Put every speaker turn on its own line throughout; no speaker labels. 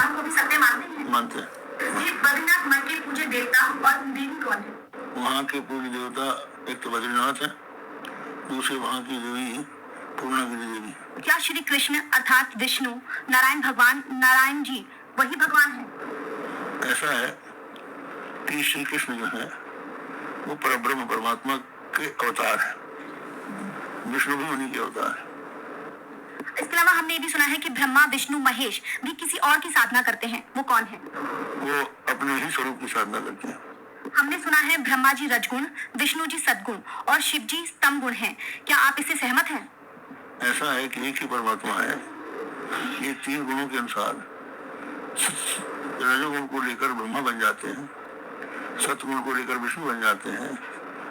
पुराणों को भी सत्य मानते हैं?
मानते हैं।
ये बद्रीनाथ मन के पूजे देवता और देवी कौन है?
वहाँ के पूज्य देवता एक तो बद्रीनाथ है, दूसरे वहाँ की देवी पूर्णागिरि देवी।
क्या श्री कृष्ण अर्थात विष्णु नारायण भगवान नारायण जी वही भगवान है?
ऐसा है कि श्री कृष्ण जो है वो परब्रह्म परमात्मा के अवतार है, विष्णु भी उन्हीं के अवतार है।
इसके अलावा हमने ये भी सुना है कि ब्रह्मा विष्णु महेश भी किसी और की साधना करते हैं, वो कौन है?
वो अपने ही स्वरूप की साधना करते हैं।
हमने सुना है ब्रह्मा जी रजगुण, विष्णु जी सद्गुण और शिव जी स्तम गुण हैं। क्या आप इससे सहमत हैं?
ऐसा है कि एक ही परमात्मा है, ये तीन गुणों के अनुसार रजोगुण को लेकर ब्रह्मा बन जाते हैं, सतगुण को लेकर विष्णु बन जाते हैं,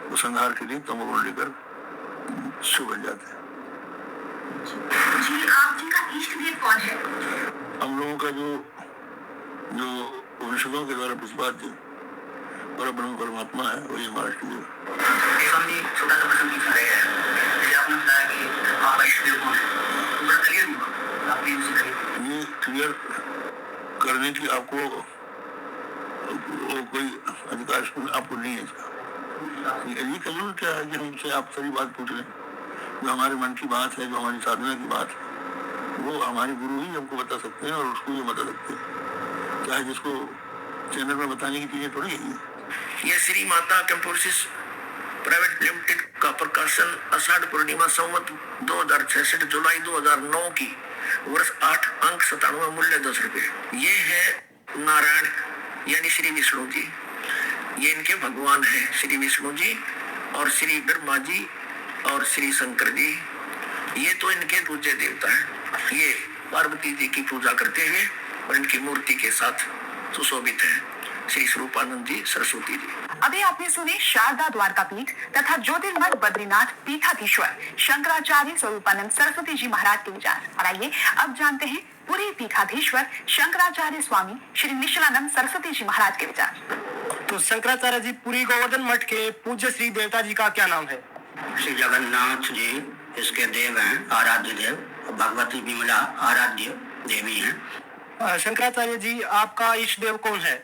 तो संहार के लिए तमोगुण लेकर शिव बन जाते हैं।
जी आप जी का इष्ट देव कौन है?
हम लोगों का जो उपनिषदों के द्वारा प्रतिपाद्य परब्रह्म परमात्मा है वही हमारा इष्ट देव।
छोटा सा प्रश्न पूछ रहे हैं, जैसे आपने बताया कि आपका इष्ट देव कौन है, तो बड़ा क्लियर नहीं, आप प्लीज उसे करिए।
ये क्लियर करने की आपको कोई अधिकार आपको नहीं है इसका। ये कलर क्या है कि हमसे आप सारी बात पूछ रहे हैं, जो हमारे मन की बात है, जो हमारी साधना की बात है, वो हमारे गुरु ही हमको बता सकते हैं और उसको ये बता सकते हैं। चाहे जिसको चैनल में बताने की चीजें थोड़ी है।
ये श्री माता कंपोसिस प्राइवेट लिमिटेड का प्रकाशन आषाढ़ पूर्णिमा संवत 2066 जुलाई 2009 की वर्ष 8 अंक 97 मूल्य 10 रुपए। ये है नारायण यानी श्री विष्णु जी, ये इनके भगवान है श्री विष्णु जी और श्री ब्रह्मा जी और श्री शंकर जी, ये तो इनके पूज्य देवता हैं। ये पार्वती जी की पूजा करते हैं और इनकी मूर्ति के साथ सुशोभित है श्री स्वरूपानंद जी सरस्वती जी।
अभी आपने सुने शारदा द्वारकापीठ तथा ज्योतिर्मठ बद्रीनाथ पीठाधीश्वर शंकराचार्य स्वरूपानंद सरस्वती जी महाराज के विचार। और आइए अब जानते हैं पूरी पीठाधीश्वर शंकराचार्य स्वामी श्री निश्चलानंद सरस्वती जी महाराज के विचार।
तो शंकराचार्य जी पुरी गोवर्धन मठ के पूज्य श्री देवता जी का क्या नाम है?
श्री जगन्नाथ जी इसके देव हैं, आराध्य देव। भगवती विमला आराध्य देवी हैं।
शंकराचार्य जी आपका इष्ट देव कौन है?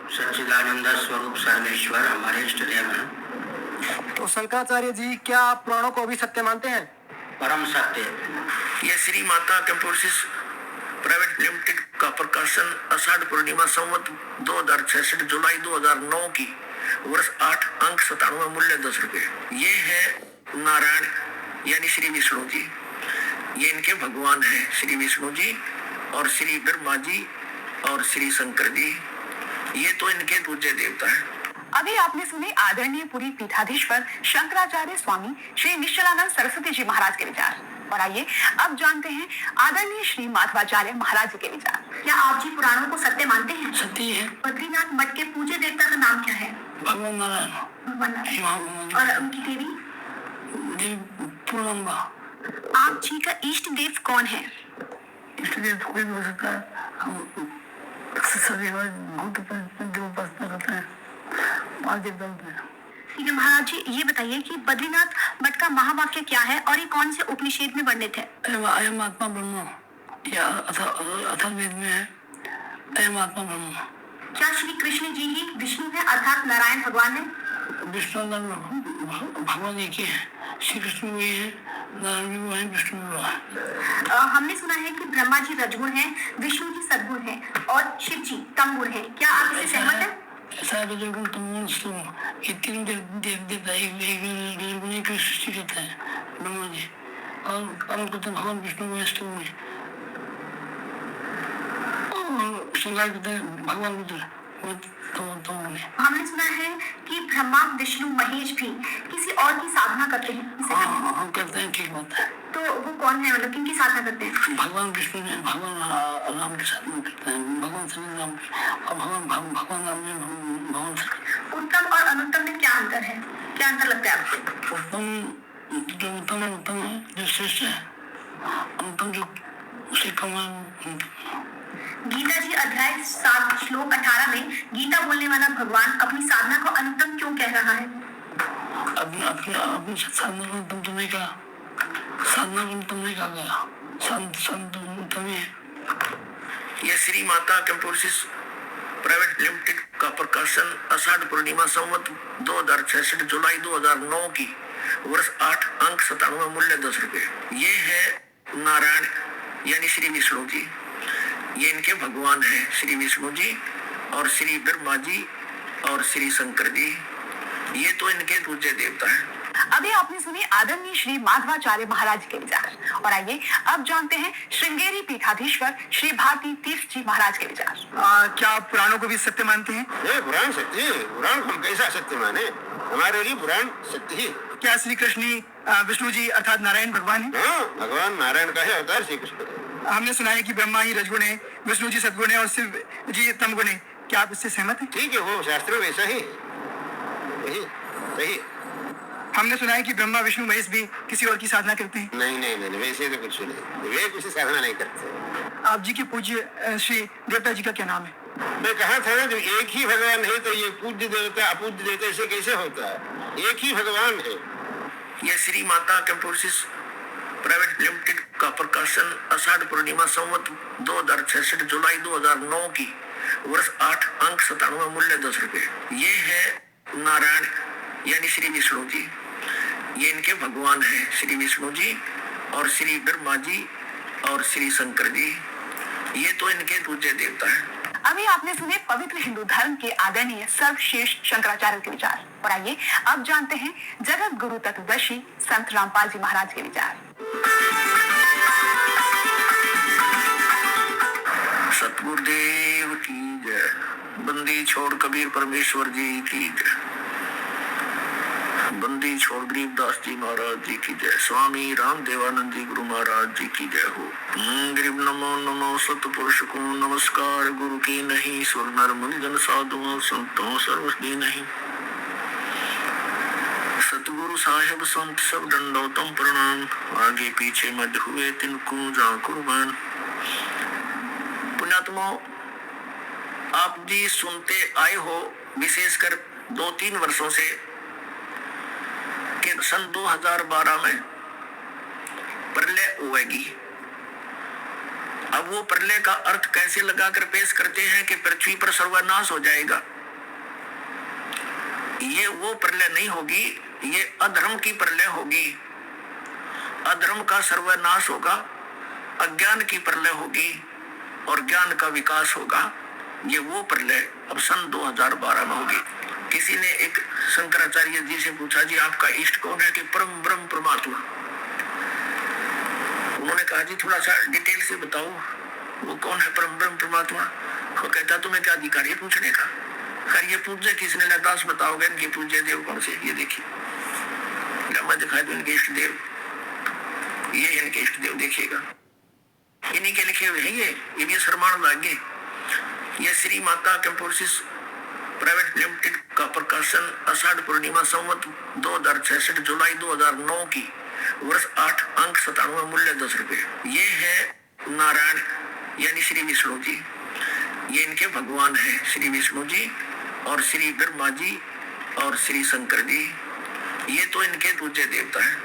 सच्चिदानंद स्वरूप सर्वेश्वर हमारे इष्ट देव हैं।
तो शंकराचार्य जी क्या आप पुराणों को भी सत्य मानते हैं?
परम सत्य। ये श्री माता कंपोसिस प्राइवेट लिमिटेड का प्रकाशन आषाढ़ पूर्णिमा संवत 2066 जुलाई 2009 की वर्ष 8 अंक 97 मूल्य 10 रुपए। ये है नारायण यानी श्री विष्णु जी, ये इनके भगवान है श्री विष्णु जी और श्री ब्रह्मा जी और श्री शंकर जी, ये तो इनके पूज्य देवता हैं।
अभी आपने सुने आदरणीय पुरी पीठाधीश्वर शंकराचार्य स्वामी श्री निश्चलानंद सरस्वती जी महाराज के विचार। और आइए अब जानते हैं आदरणीय श्री माधवाचार्य महाराज के विचार। क्या आप जी पुराणों को सत्य मानते हैं?
सत्य है।
बद्रीनाथ मठ के पूज्य देवता का नाम क्या है?
भगवान नारायण।
भगवान नारायण। और उनकी देवी?
पूर्णम्बा।
आप जी का इष्ट देव कौन है?
इष्ट देव कोई भी हो सकता है, हम सभी भूत जो उपासना करते हैं, पांच देवता होते हैं।
ठीक है महाराज जी, ये बताइए कि बद्रीनाथ मठ का महावाक्य क्या है और ये कौन से उपनिषद में वर्णित है?
अयम आत्मा ब्रह्म, या अथर्ववेद में है अयम आत्मा ब्रह्म।
क्या श्री कृष्ण जी ही विष्णु है अर्थात नारायण भगवान है?
विष्णु भगवान एक ही है, श्री कृष्ण भी है, नारायण भी है, विष्णु भी है।
हमने सुना है कि ब्रह्मा जी रजगुण है, विष्णु जी सद्गुण है और शिव जी तमगुण है। क्या आप इससे सहमत हैं?
ऐसा रजोगुण तमोगुण सतोगुण ये तीनों देवता एक की सृष्टि करते हैं ब्रह्मा जी, और पालन करते हैं भगवान विष्णु में स्तुति है, और श्रृंगार करते हैं भगवान रुद्र।
हमने सुना है कि ब्रह्मा विष्णु महेश भी किसी और की साधना करते हैं।
हम करते हैं, ठीक बात है।
तो वो कौन है, मतलब किनकी साधना करते हैं?
भगवान विष्णु ने भगवान राम की साधना करते हैं, भगवान श्री राम और भगवान राम ने भगवान श्री।
उत्तम और अनुत्तम में क्या अंतर है, क्या अंतर लगता है आपको?
उत्तम है जो श्रेष्ठ है, अनुत्तम जो उसे कम है।
गीता जी अध्याय 7 श्लोक 18 में गीता बोलने वाला भगवान अपनी साधना को अनुत्तम क्यों कह रहा है?
अपनी साधना को अनुत्तम तो नहीं कहा, साधना को अनुत्तम नहीं कहा गया, उत्तम ही है।
यह श्री माता कैंपोसिस प्राइवेट लिमिटेड का प्रकाशन आषाढ़ पूर्णिमा संवत 2066 जुलाई 2009 की वर्ष 8 अंक 97 मूल्य 10 रुपए। ये है नारायण यानी श्री विष्णु जी, ये इनके भगवान हैं श्री विष्णु जी और श्री ब्रह्मा जी और श्री शंकर जी, ये तो इनके पूज्य देवता हैं।
अभी आपने सुनी आदरणीय श्री माधवाचार्य महाराज के विचार और आइए अब जानते हैं श्रृंगेरी पीठाधीश्वर श्री भारती तीर्थ जी महाराज के विचार।
क्या आप पुराणों को भी सत्य मानते हैं?
ये पुराण सत्य है, पुराण हम कैसा सत्य माने, हमारे लिए पुराण सत्य ही।
क्या श्री कृष्ण विष्णु जी अर्थात नारायण भगवान है?
हाँ, भगवान नारायण का है अवतार श्री कृष्ण।
हमने सुना है कि ब्रह्मा ही रजगुण है, विष्णु जी सद्गुण है और शिव जी तमगुण है। क्या आप इससे सहमत हैं?
ठीक है, वो शास्त्र में वैसा ही सही सही।
हमने सुना है कि ब्रह्मा विष्णु महेश भी किसी और की साधना करते हैं।
नहीं नहीं नहीं, वैसे तो कुछ नहीं, वे किसी साधना नहीं करते।
आप जी के पूज्य श्री देवता जी का क्या नाम है?
मैं कहा था ना, जब एक ही भगवान है तो ये पूज्य देवता अपूज्य देवता ऐसे कैसे होता है? एक ही भगवान है।
यह श्री माता कैंपोसिस प्राइवेट लिमिटेड का प्रकाशन आषाढ़ पूर्णिमा संवत 2066 जुलाई 2009 की वर्ष 8 अंक 97 मूल्य 10 रुपए। ये है नारायण यानी श्री विष्णु जी, ये इनके भगवान हैं श्री विष्णु जी और श्री ब्रह्मा जी और श्री शंकर जी, ये तो इनके पूज्य देवता हैं।
अभी आपने सुने पवित्र हिंदू धर्म के आदरणीय सर्वश्रेष्ठ शंकराचार्य के विचार और आइए अब जानते हैं जगत गुरु तत्वदर्शी संत रामपाल जी महाराज के विचार।
सतगुरुदेव की जय। बंदी छोड़ कबीर परमेश्वर जी की जय। बंदी छोड़ गरीबदास जी महाराज जी की जय। स्वामी राम देवानंद जी गुरु महाराज जी की जय हो। गरीब नमो नमो सतपुरुष को नमस्कार, गुरु की नहीं सुर नर मुनि जन साधुओं संतों सर्वस्वी नहीं। सतगुरु साहेब संत सब दंडोतम प्रणाम, आगे पीछे मध्य हुए तिनको जा कुर्बान। पुण्यात्मो, आप जी सुनते आए हो विशेषकर 2-3 वर्षों से कि सन 2012 में प्रलय होगी। अब वो प्रलय का अर्थ कैसे लगाकर पेश करते हैं कि पृथ्वी पर सर्वनाश हो जाएगा। ये वो प्रलय नहीं होगी, ये अधर्म की प्रलय होगी। अधर्म का सर्वनाश होगा, अज्ञान की प्रलय होगी और ज्ञान का विकास होगा। ये वो प्रलय अब सन 2012 में होगी। किसी ने एक शंकराचार्य जी से पूछा, जी आपका इष्ट कौन है? कि परम ब्रह्म परमात्मा। उन्होंने कहा, जी थोड़ा सा डिटेल से बताओ वो कौन है परम ब्रह्म परमात्मा। वो कहता, तुम्हें क्या अधिकार है पूछने का? कर ये पूज्य किसने? दास बताओगे इनके पूज्य देव कौन से? ये देखिए, मैं दिखाई दूं इनके इष्ट देव, ये इनके इष्ट देव देखिएगा, इन्हीं के लिखे हुए हैं। ये भी शर्माण लागे। ये श्री माता कैंपोसिस प्राइवेट लिमिटेड का प्रकाशन आषाढ़ पूर्णिमा संवत 2066 जुलाई 2009 की वर्ष 8 अंक 97 मूल्य 10 रुपए। ये है नारायण यानी श्री विष्णु जी, ये इनके भगवान हैं श्री विष्णु जी और श्री ब्रह्मा जी और श्री शंकर जी, ये तो इनके पूज्य देवता हैं।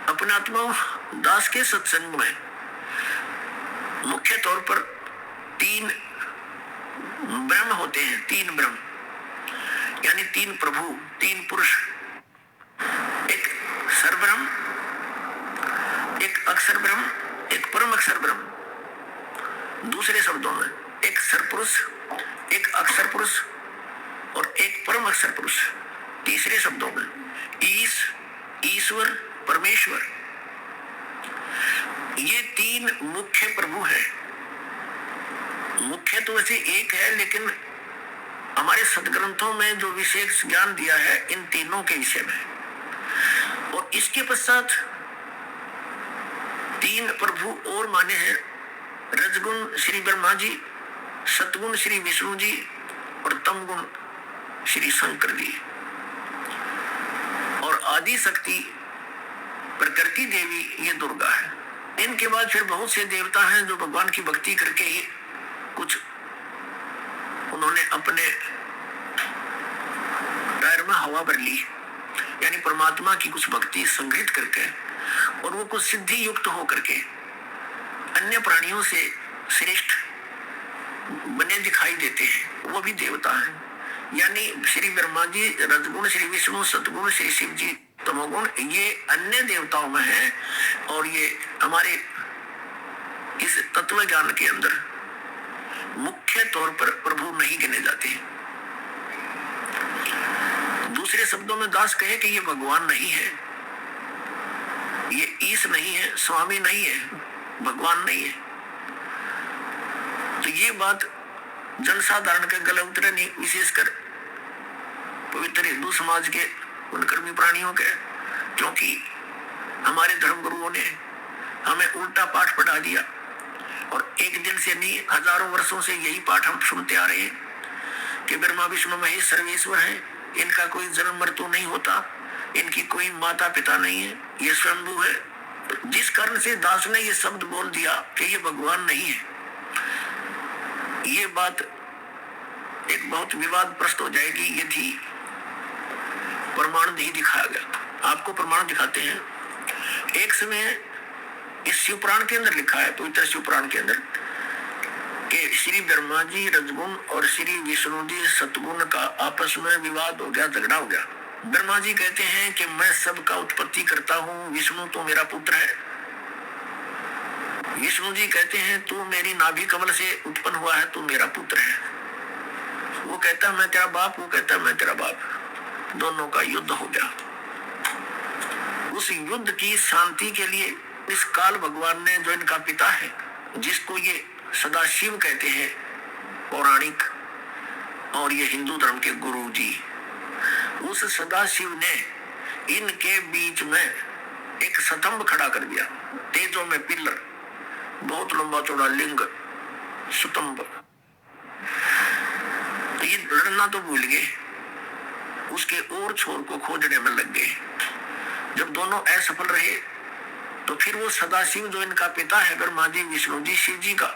अपने आत्मा दास के सत्संग में मुख्य तौर पर 3 ब्रह्म होते हैं। 3 ब्रह्म यानी 3 प्रभु, 3 पुरुष। एक सरब्रह्म, एक अक्षर ब्रह्म, एक परम अक्षर ब्रह्म। दूसरे शब्दों में एक सरपुरुष, एक अक्षर पुरुष और एक परम अक्षर पुरुष। तीसरे शब्दों में ईश्वर परमेश्वर। ये 3 मुख्य प्रभु हैं। मुख्य तो वैसे एक है, लेकिन हमारे सदग्रंथों में जो विशेष ज्ञान दिया है इन तीनों के विषय में। और इसके पश्चात 3 प्रभु और माने हैं, रजगुण श्री ब्रह्मा जी, सतगुण श्री विष्णु जी और तमगुण श्री शंकर जी। और आदि शक्ति प्रकृति देवी ये दुर्गा है। इनके बाद फिर बहुत से देवता हैं जो भगवान की भक्ति करके ही कुछ उन्होंने अपने पैर में हवा भर ली, यानी परमात्मा की कुछ भक्ति संग्रहित करके और वो कुछ सिद्धि युक्त होकर के अन्य प्राणियों से श्रेष्ठ बने दिखाई देते हैं, वो भी देवता है। यानी श्री ब्रह्मा जी रजगुण, श्री विष्णु सतगुण, श्री शिव जी तमोगुण, ये अन्य देवताओं में है और ये हमारे इस तत्व ज्ञान के अंदर मुख्य तौर पर प्रभु नहीं गिने जाते हैं। दूसरे शब्दों में दास कहे कि ये भगवान नहीं है, ये ईश नहीं है, स्वामी नहीं है, भगवान नहीं है। तो ये बात जनसाधारण के गले उतरे नहीं, विशेषकर पवित्र हिंदू समाज के उन कर्मी प्राणियों के, क्योंकि हमारे धर्म गुरुओं ने हमें उल्टा पाठ पढ़ा दिया और एक दिन से नहीं, हजारों वर्षों से यही पाठ हम सुनते आ रहे हैं कि ब्रह्मा विष्णु महेश सर्वेश्वर है, इनका कोई जन्म मृत्यु नहीं होता, इनकी कोई माता पिता नहीं है, ये स्वयंभू है। तो जिस कारण से दास ने ये शब्द बोल दिया कि ये भगवान नहीं है, ये बात एक बहुत विवादग्रस्त हो जाएगी यदि प्रमाण नहीं दिखाया गया। आपको प्रमाण दिखाते हैं। एक समय इस शिवपुराण के अंदर लिखा है, पवित्र शिवपुराण के अंदर, कि श्री ब्रह्मा जी रजगुण और श्री विष्णु जी सतगुण का आपस में विवाद हो गया, झगड़ा हो गया। ब्रह्मा जी कहते हैं कि मैं सबका उत्पत्ति करता हूँ, विष्णु तो मेरा पुत्र है। विष्णु जी कहते हैं तू मेरी नाभि कमल से उत्पन्न हुआ है, तू मेरा पुत्र है। वो कहता है मैं तेरा बाप, वो कहता है मैं तेरा बाप। दोनों का युद्ध हो गया। उस युद्ध की शांति के लिए इस काल भगवान ने, जो इनका पिता है, जिसको ये सदाशिव कहते हैं पौराणिक, और ये हिंदू धर्म के गुरु जी, उस सदाशिव ने इनके बीच में एक स्तंभ खड़ा कर दिया, तेजों में पिलर, बहुत लंबा चौड़ा लिंग स्तंभ। तो ये लड़ना तो भूल गए, उसके और छोर को खोजने में लग गए। जब दोनों असफल रहे तो फिर वो सदाशिव, जो इनका पिता है ब्रह्मा जी विष्णु जी शिव जी का,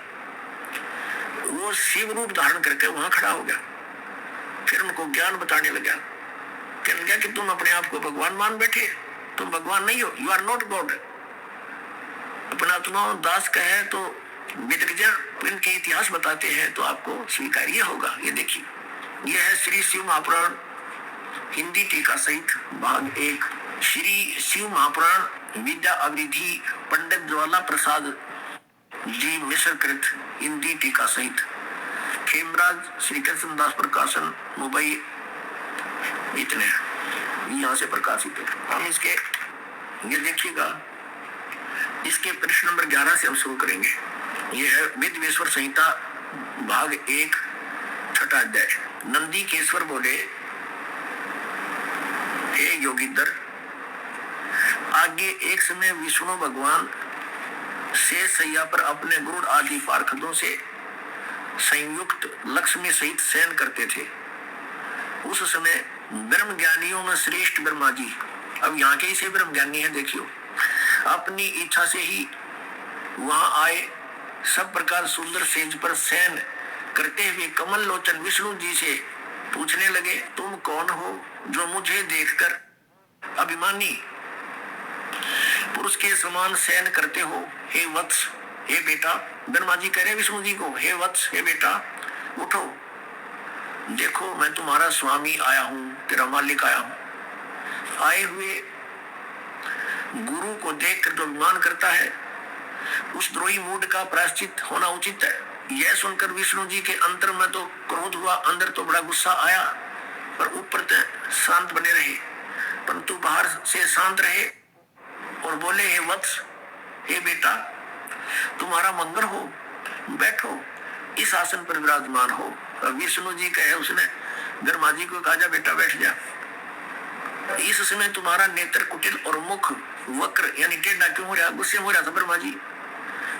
वो शिव रूप धारण करके वहां खड़ा हो गया। फिर उनको ज्ञान बताने लगा, कहने लगा कि तुम अपने आप को भगवान मान बैठे, तुम भगवान नहीं हो, यू आर नॉट गॉड। अपना आत्मा दास का है तो विदग्ध इनके इतिहास बताते हैं तो आपको स्वीकार्य होगा। ये देखिए, यह है श्री शिव महापुराण हिंदी टीका सहित भाग 1, श्री शिव महापुराण विद्या अवृद्धि पंडित ज्वाला प्रसाद जी मिश्र कृत हिंदी टीका सहित, खेमराज श्री कृष्ण दास प्रकाशन मुंबई, इतने यहाँ से प्रकाशित है। हम इसके ये देखिएगा, इसके प्रश्न नंबर 11 से हम शुरू करेंगे। यह है विद्वेश्वर संहिता भाग 1 छठा अध्याय। नंदी केश्वर बोले, हे योगीधर, आगे एक समय विष्णु भगवान शेष सैया पर अपने गरुड़ आदि पार्षदों से संयुक्त लक्ष्मी सहित शयन करते थे। उस समय ब्रह्म ज्ञानियों में श्रेष्ठ ब्रह्मा जी, अब यहाँ के इसे ब्रह्म ज्ञानी है, देखियो, अपनी इच्छा से ही वहां आए। सब प्रकार सुंदर सेज पर शयन करते हुए कमल लोचन विष्णु जी से पूछने लगे, तुम कौन हो जो मुझे देखकर अभिमानी पुरुष के समान शयन करते हो? हे वत्स, हे बेटा। ब्रह्मा जी कह रहे विष्णु जी को, हे वत्स, हे बेटा, उठो, देखो मैं तुम्हारा स्वामी आया हूँ, तेरा मालिक आया हूँ। आए हुए गुरु को देखकर जो अभिमान करता है, उस द्रोही मूड का प्रायश्चित होना उचित है। यह सुनकर विष्णु जी के अंतर में तो क्रोध हुआ, अंदर तो बड़ा गुस्सा आया, पर ऊपर शांत बने रहे, परंतु बाहर से शांत रहे और बोले, हे वत्स, हे बेटा, तुम्हारा मंगल हो, बैठो, इस आसन पर विराजमान हो। विष्णु जी कहे, उसने ब्रह्मा जी को कहा, जा बेटा बैठ जा। इस समय तुम्हारा नेत्र कुटिल और मुख वक्र यानी टेढ़ा क्यों हो रहा? गुस्से हो रहा था ब्रह्मा जी।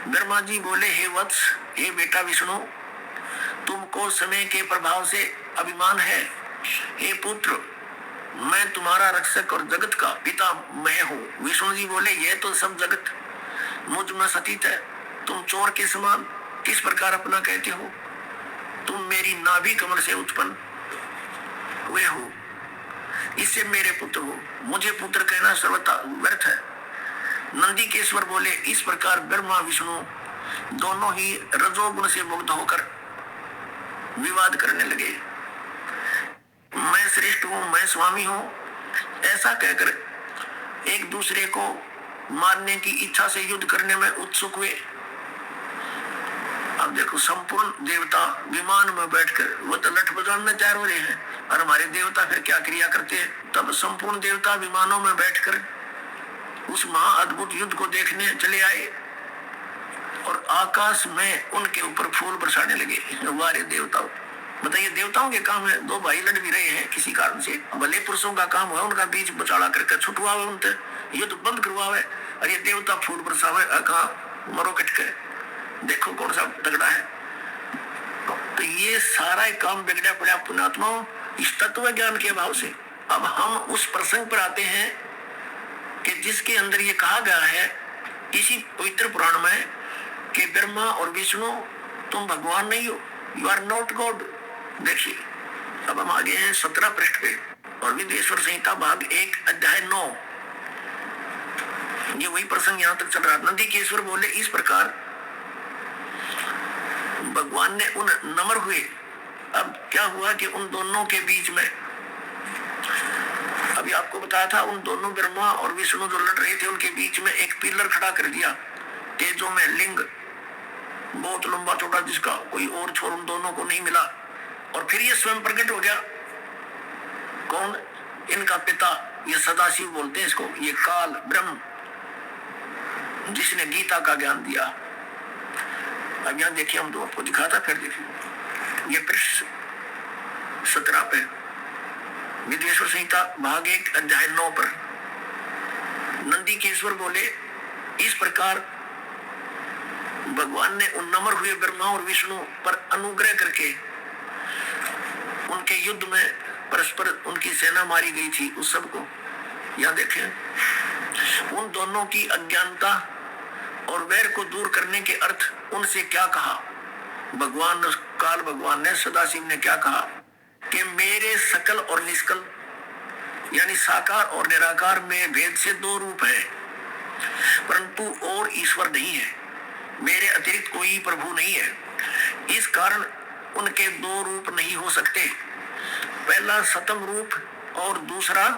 ब्रह्मा जी बोले, हे वत्स, हे बेटा विष्णु, तुमको समय के प्रभाव से अभिमान है। हे पुत्र, मैं तुम्हारा रक्षक और जगत का पिता मैं हूँ। विष्णु जी बोले, ये तो सब जगत मुझ में सतीत है, तुम चोर के समान किस प्रकार अपना कहते हो? तुम मेरी नाभि कमल से उत्पन्न हुए हो, इससे मेरे पुत्र हो, मुझे पुत्र कहना सर्वथा व्यर्थ है। नंदी केश्वर बोले, इस प्रकार ब्रह्मा विष्णु दोनों ही रजोगुण से मुग्ध होकर विवाद करने लगे। मैं श्रेष्ठ हूं, मैं स्वामी हूं, ऐसा कहकर एक दूसरे को मारने की इच्छा से युद्ध करने में उत्सुक हुए। अब देखो, संपूर्ण देवता विमान में बैठकर वो तो लठ बजाने तैयार हो रहे हैं, और हमारे देवता फिर क्या क्रिया करते हैं। तब संपूर्ण देवता विमानों में बैठकर उस महाअद्भुत युद्ध को देखने चले आए, और आकाश में उनके ऊपर फूल बरसाने लगे। वारे देवताओं, बताइए, देवताओं के काम है, दो भाई लड़ भी रहे हैं किसी कारण से, भले पुरुषों का काम है उनका बीच बचाड़ा करके छुटवावे, उनसे युद्ध बंद करवावे, और ये देवता फूल बरसावे, कहा मरो कट के, देखो कौन सा तगड़ा है। तो ये सारा काम बिगड़ा पड़ा पुण्यात्माओं इस तत्व ज्ञान के अभाव से। अब हम उस प्रसंग पर आते हैं कि जिसके अंदर ये कहा गया है इसी पवित्र पुराण में कि ब्रह्मा और विष्णु तुम भगवान नहीं हो, यू आर नॉट गॉड। देखिए, अब हम आगे हैं 17 पृष्ठ पे, और विदेश्वर संहिता भाग 1 अध्याय 9। ये वही प्रसंग यहां तक चल रहा। नंदी के ईश्वर बोले इस प्रकार भगवान ने उन नम्र हुए। अब क्या हुआ कि उन दोनों के बीच में, अभी आपको बताया था, उन दोनों ब्रह्मा और विष्णु जो लड़ रहे थे उनके बीच में एक पिलर खड़ा कर दिया तेजों में, लिंग बहुत लंबा चौड़ा, जिसका कोई और छोर उन दोनों को नहीं मिला। और फिर ये स्वयं प्रकट हो गया। कौन? इनका पिता, ये सदाशिव बोलते हैं इसको, ये काल ब्रह्म, जिसने गीता का ज्ञान दिया। अब यहां देखिए, हम तो आपको दिखाता, फिर देखिए ये पृष्ठ 17 पे विदेश्वर संहिता भाग 1 अध्याय 9 पर नंदी केश्वर बोले इस प्रकार भगवान ने उन नम्र हुए ब्रह्मा और विष्णु पर अनुग्रह करके उनके युद्ध में परस्पर उनकी सेना मारी गई थी उस सबको। यहां देखें, उन दोनों की अज्ञानता और वैर को दूर करने के अर्थ उनसे क्या कहा। भगवान ने सदाशिव ने क्या कहा कि मेरे सकल और निष्कल यानी साकार और निराकार में भेद से 2 रूप है, परंतु और ईश्वर नहीं है, मेरे अतिरिक्त कोई प्रभु नहीं है। इस कारण उनके 2 रूप नहीं हो सकते। पहला सतम रूप और दूसरा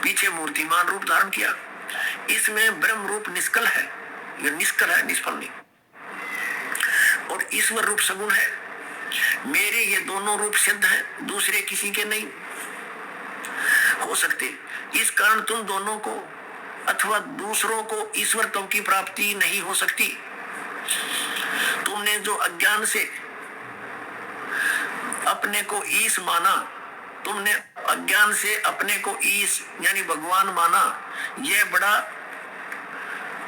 पीछे मूर्तिमान रूप धारण किया। इसमें ब्रह्म रूप निष्कल है, यह निष्कल है, निष्फल नहीं, और ईश्वर रूप सगुण है। मेरे ये दोनों रूप सिद्ध हैं, दूसरे किसी के नहीं हो सकते। इस कारण तुम दोनों को अथवा दूसरों को ईश्वरत्व की प्राप्ति नहीं हो सकती। तुमने जो अज्ञान से अपने को ईश माना, तुमने अज्ञान से अपने को ईश यानी भगवान माना, यह बड़ा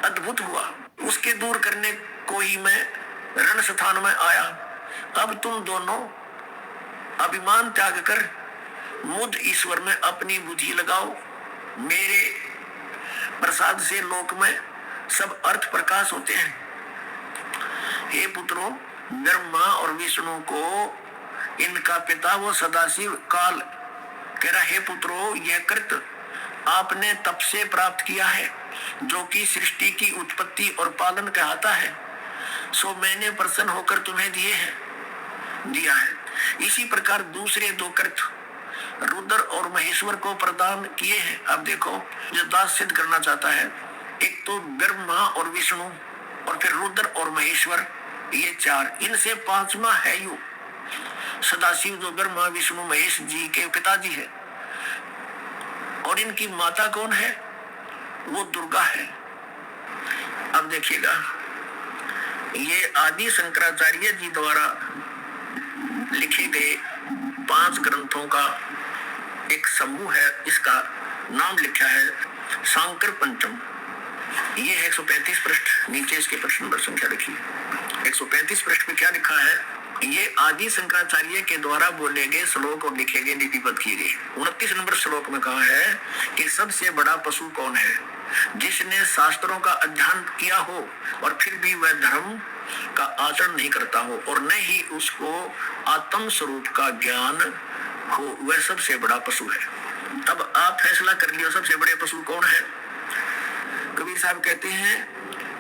अद्भुत हुआ। उसके दूर करने को ही मैं रण स्थान में आया। अब तुम दोनों अभिमान त्याग कर मुझ ईश्वर में अपनी बुद्धि लगाओ। मेरे प्रसाद से लोक में सब अर्थ प्रकाश होते हैं। हे पुत्रों, ब्रह्मा और विष्णु को इनका पिता वो सदाशिव काल कह रहा, हे पुत्रों, यह कृत आपने तप से प्राप्त किया है जो कि सृष्टि की उत्पत्ति और पालन कहता है, सो मैंने प्रसन्न होकर तुम्हें दिया है। इसी प्रकार दूसरे 2 कृत रुद्र और महेश्वर को प्रदान किए हैं। अब देखो, जो दास सिद्ध करना चाहता है, एक तो ब्रह्मा और विष्णु और फिर रुद्र और महेश्वर, ये 4, इनसे 5वां है यू सदाशिव जो ब्रह्मा विष्णु महेश जी के पिताजी है। और इनकी माता कौन है? वो दुर्गा है। अब देखिएगा, ये आदि शंकराचार्य जी द्वारा लिखे गए 5 ग्रंथों का एक समूह है। इसका नाम लिखा है शांकर पंचम। ये है 135 पृष्ठ, नीचे इसके प्रश्न नंबर संख्या लिखी है। 135 पृष्ठ पे क्या लिखा है? ये आदि शंकराचार्य के द्वारा बोले गए श्लोक और लिखे गए, लिपिबद्ध किए गए। 29 नंबर श्लोक में कहा है कि सबसे बड़ा पशु कौन है? जिसने शास्त्रों का अध्ययन किया हो और फिर भी वह धर्म का आचरण नहीं करता हो और न ही उसको आत्म स्वरूप का ज्ञान हो, वह सबसे बड़ा पशु है। अब आप फैसला कर लियो, सबसे बड़े पशु कौन है? कबीर साहब कहते हैं,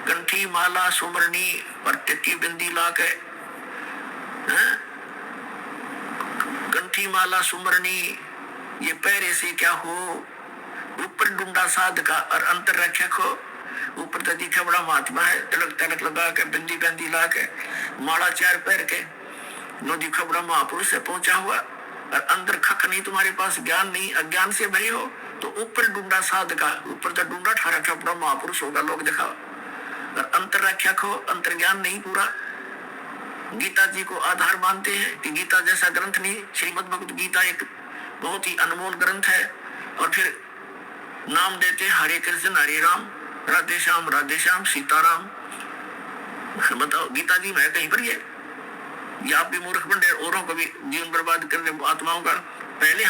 कंठी माला सुमरनी और टिक्की बिंदी ला के कंठी माला सुमरनी ये पैरे से क्या हो, ऊपर डूंडा साध का और अंतर रक्षक हो। ऊपर तो दिखा बड़ा महात्मा है, तिलक तलक लगा के बिंदी बंदी ला के माला चार पैर के नो दिखा बड़ा महापुरुष से पहुंचा हुआ, और अंदर खक नहीं, तुम्हारे पास ज्ञान नहीं, अज्ञान से भरे हो, तो ऊपर डूंडा साध का, ऊपर तो डूंडा ठा रखा बड़ा महापुरुष होगा लोग दिखाओ, और अंतर रक्षक हो, अंतर ज्ञान नहीं पूरा। गीता जी को आधार मानते हैं कि गीता जैसा ग्रंथ नहीं, श्रीमद् भगवत गीता एक बहुत ही अनमोल ग्रंथ है। और फिर नाम देते हरे कृष्ण हरे राम, राधे श्याम सीताराम। बताओ गीता जी में कहीं पर ये आप भी मूर्ख बन रहे, औरों को भी जीवन बर्बाद करने आत्माओं का। पहले